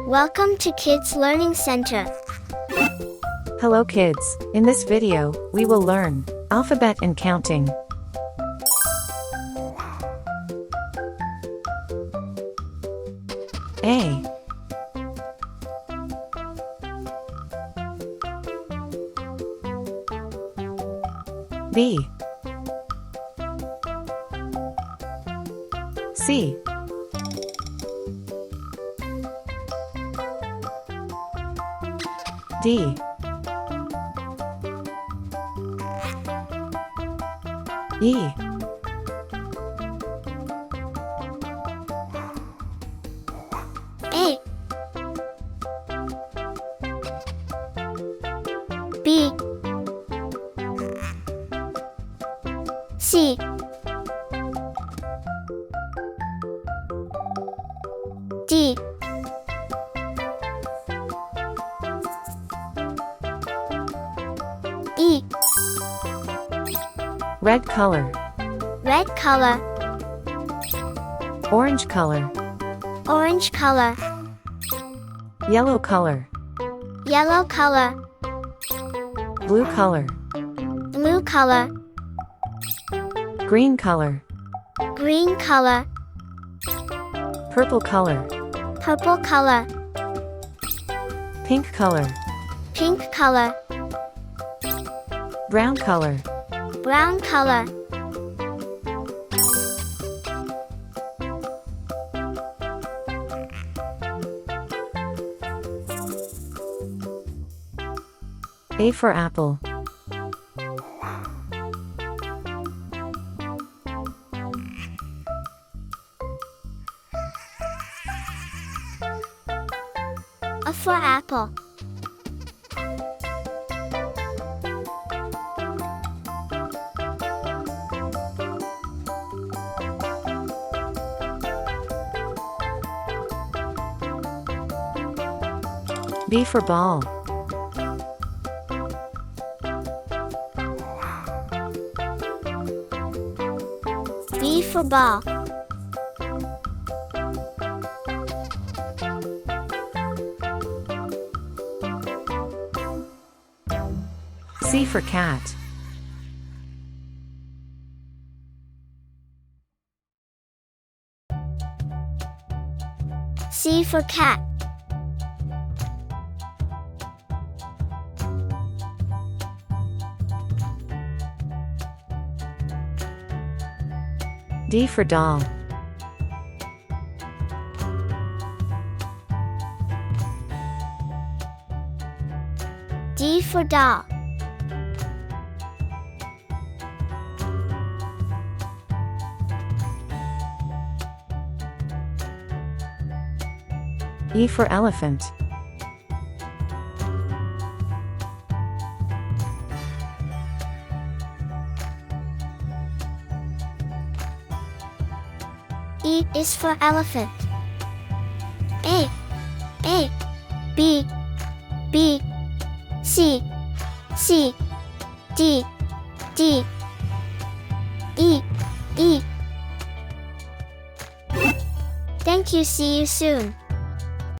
Welcome to Kids Learning Center. Hello kids, in this video, we will learn alphabet and counting. A B C D E A B C D E. Red color, Red color, orange color, orange color, yellow color, yellow color, blue color, blue color, green color, green color, purple color, purple color, pink color, pink color, brown color. brown color. A for apple. A for apple. B for ball. B for ball. C for cat. C for cat. D for doll. D for doll. E for elephant. E is for elephant. A B B C C D D E E. Thank you. See you soon.